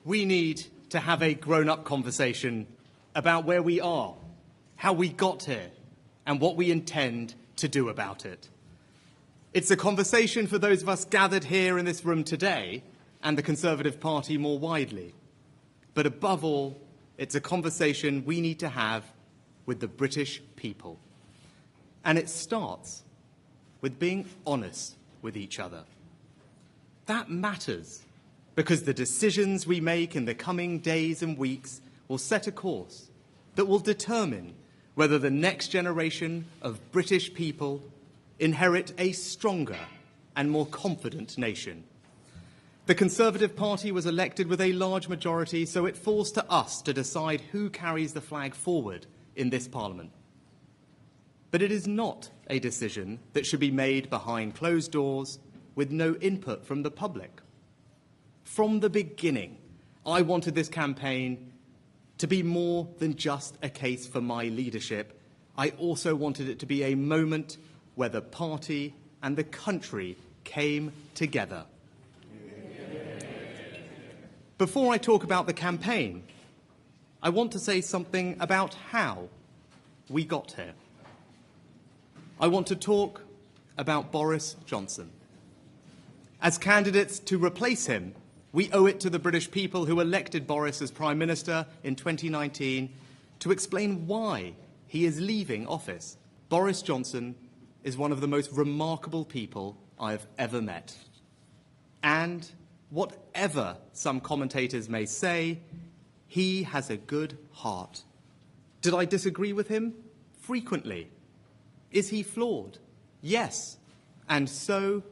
We need to have a grown-up conversation about where we are, how we got here, and what we intend to do about it. It's a conversation for those of us gathered here in this room today and the Conservative Party more widely. But above all, it's a conversation we need to have with the British people. And it starts with being honest with each other. That matters because the decisions we make in the coming days and weeks will set a course that will determine whether the next generation of British people inherit a stronger and more confident nation. The Conservative Party was elected with a large majority, so it falls to us to decide who carries the flag forward in this Parliament. But it is not a decision that should be made behind closed doors with no input from the public. From the beginning, I wanted this campaign to be more than just a case for my leadership. I also wanted it to be a moment where the party and the country came together. Before I talk about the campaign, I want to say something about how we got here. I want to talk about Boris Johnson. As candidates to replace him, we owe it to the British people who elected Boris as Prime Minister in 2019 to explain why he is leaving office. Boris Johnson is one of the most remarkable people I have ever met. And whatever some commentators may say, he has a good heart. Did I disagree with him? Frequently. Is he flawed? Yes. And so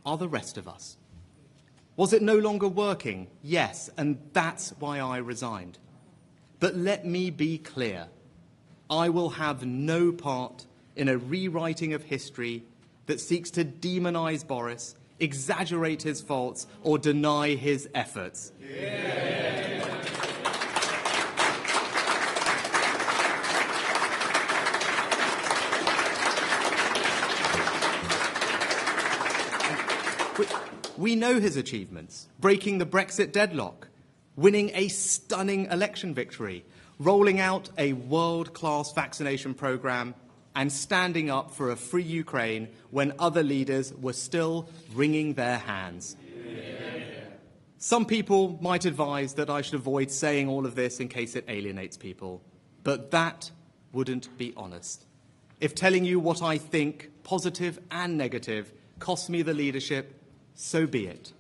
are the rest of us. Was it no longer working? Yes, and that's why I resigned. But let me be clear. I will have no part in a rewriting of history that seeks to demonise Boris, exaggerate his faults, or deny his efforts. We know his achievements, breaking the Brexit deadlock, winning a stunning election victory, rolling out a world-class vaccination programme, and standing up for a free Ukraine when other leaders were still wringing their hands. Some people might advise that I should avoid saying all of this in case it alienates people, but that wouldn't be honest. If telling you what I think, positive and negative, costs me the leadership, so be it.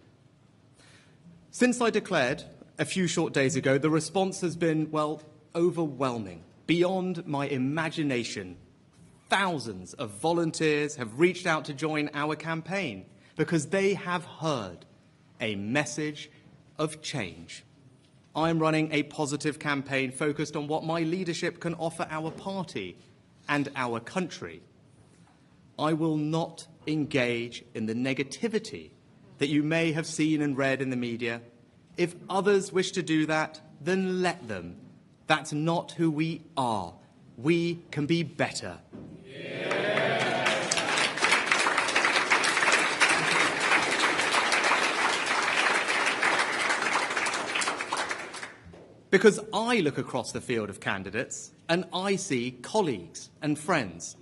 Since I declared a few short days ago, the response has been, well, overwhelming, beyond my imagination. Thousands of volunteers have reached out to join our campaign because they have heard a message of change. I'm running a positive campaign focused on what my leadership can offer our party and our country. I will not engage in the negativity that you may have seen and read in the media. If others wish to do that, then let them. That's not who we are. We can be better. Because I look across the field of candidates and I see colleagues and friends.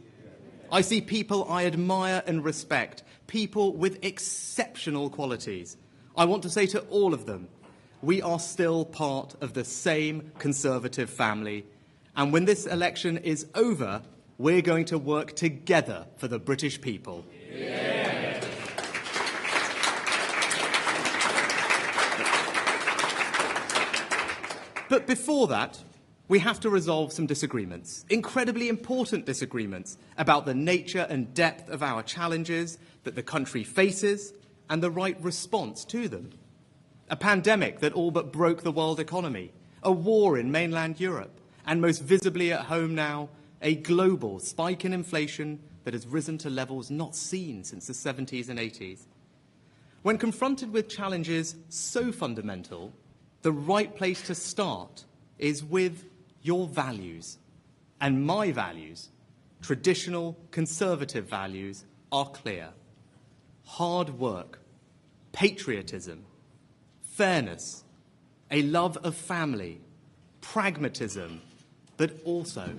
I see people I admire and respect, people with exceptional qualities. I want to say to all of them, we are still part of the same Conservative family. And when this election is over, we're going to work together for the British people. Yeah. But before that, we have to resolve some disagreements, incredibly important disagreements, about the nature and depth of our challenges that the country faces and the right response to them. A pandemic that all but broke the world economy, a war in mainland Europe, and most visibly at home now, a global spike in inflation that has risen to levels not seen since the 70s and 80s. When confronted with challenges so fundamental, the right place to start is with your values. And my values, traditional Conservative values, are clear. Hard work, patriotism, fairness, a love of family, pragmatism, but also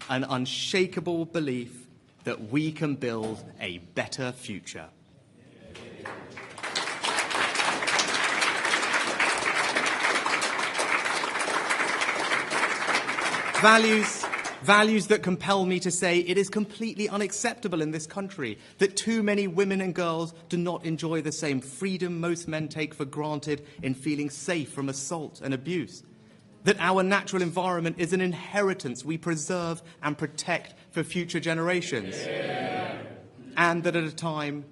an unshakable belief that we can build a better future. Values that compel me to say it is completely unacceptable in this country that too many women and girls do not enjoy the same freedom most men take for granted in feeling safe from assault and abuse. That our natural environment is an inheritance we preserve and protect for future generations. Yeah. And that at a time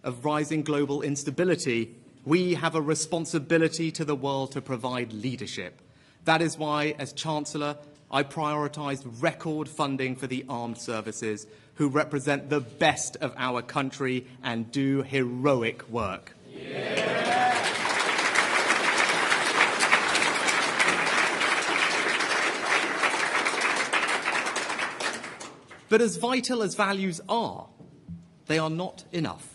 of rising global instability, we have a responsibility to the world to provide leadership. That is why, as Chancellor, I prioritised record funding for the armed services, who represent the best of our country and do heroic work. Yeah. But as vital as values are, they are not enough.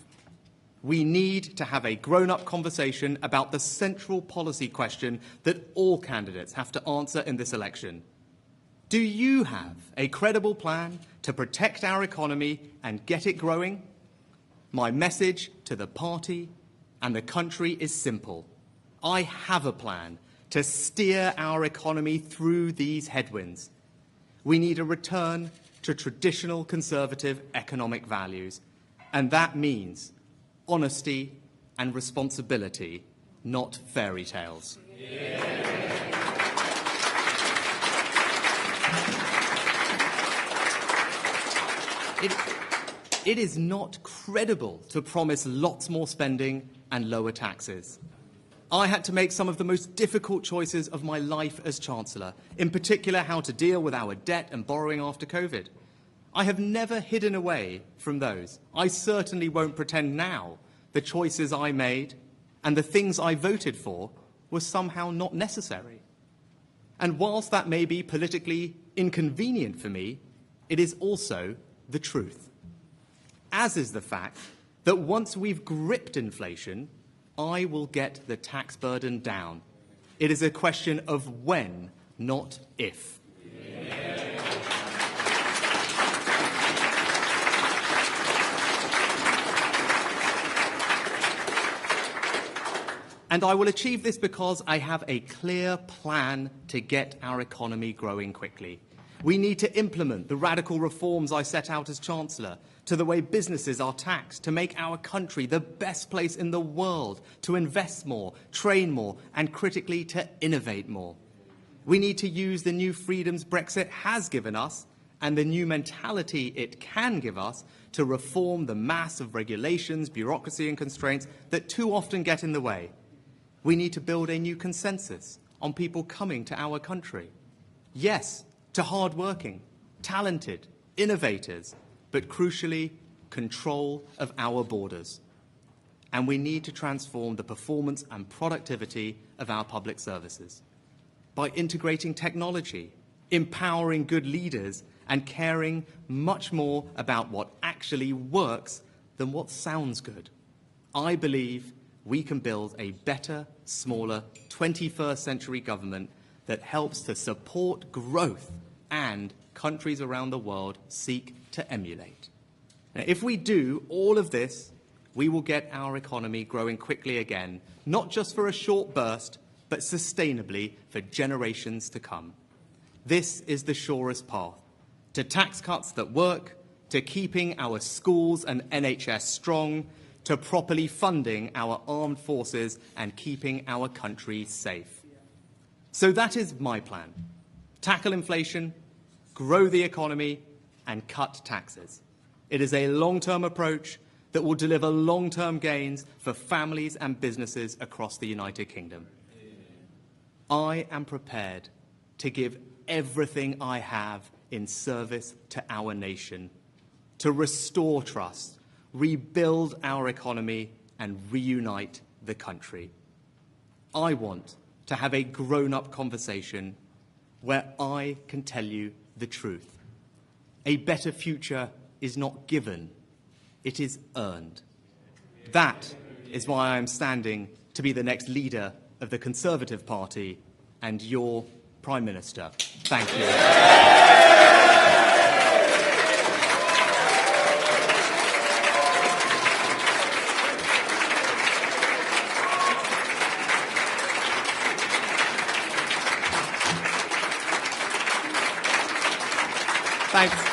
We need to have a grown-up conversation about the central policy question that all candidates have to answer in this election. Do you have a credible plan to protect our economy and get it growing? My message to the party and the country is simple. I have a plan to steer our economy through these headwinds. We need a return to traditional conservative economic values, and that means honesty and responsibility, not fairy tales. Yeah. It is not credible to promise lots more spending and lower taxes. I had to make some of the most difficult choices of my life as Chancellor, in particular how to deal with our debt and borrowing after COVID. I have never hidden away from those. I certainly won't pretend now the choices I made and the things I voted for were somehow not necessary. And whilst that may be politically inconvenient for me, it is also the truth. As is the fact that once we've gripped inflation, I will get the tax burden down. It is a question of when, not if. Yeah. And I will achieve this because I have a clear plan to get our economy growing quickly. We need to implement the radical reforms I set out as Chancellor to the way businesses are taxed, to make our country the best place in the world, to invest more, train more, and critically to innovate more. We need to use the new freedoms Brexit has given us and the new mentality it can give us to reform the mass of regulations, bureaucracy and constraints that too often get in the way. We need to build a new consensus on people coming to our country. Yes, to hard-working, talented, innovators, but crucially, control of our borders. And we need to transform the performance and productivity of our public services by integrating technology, empowering good leaders, and caring much more about what actually works than what sounds good. I believe we can build a better, smaller, 21st century government that helps to support growth and countries around the world seek to emulate. Now, if we do all of this, we will get our economy growing quickly again, not just for a short burst, but sustainably for generations to come. This is the surest path to tax cuts that work, to keeping our schools and NHS strong, to properly funding our armed forces and keeping our country safe. So that is my plan. Tackle inflation, grow the economy, and cut taxes. It is a long-term approach that will deliver long-term gains for families and businesses across the United Kingdom. I am prepared to give everything I have in service to our nation, to restore trust, rebuild our economy, and reunite the country. I want to have a grown-up conversation where I can tell you the truth. A better future is not given, it is earned. That is why I am standing to be the next leader of the Conservative Party and your Prime Minister. Thank you. Thanks.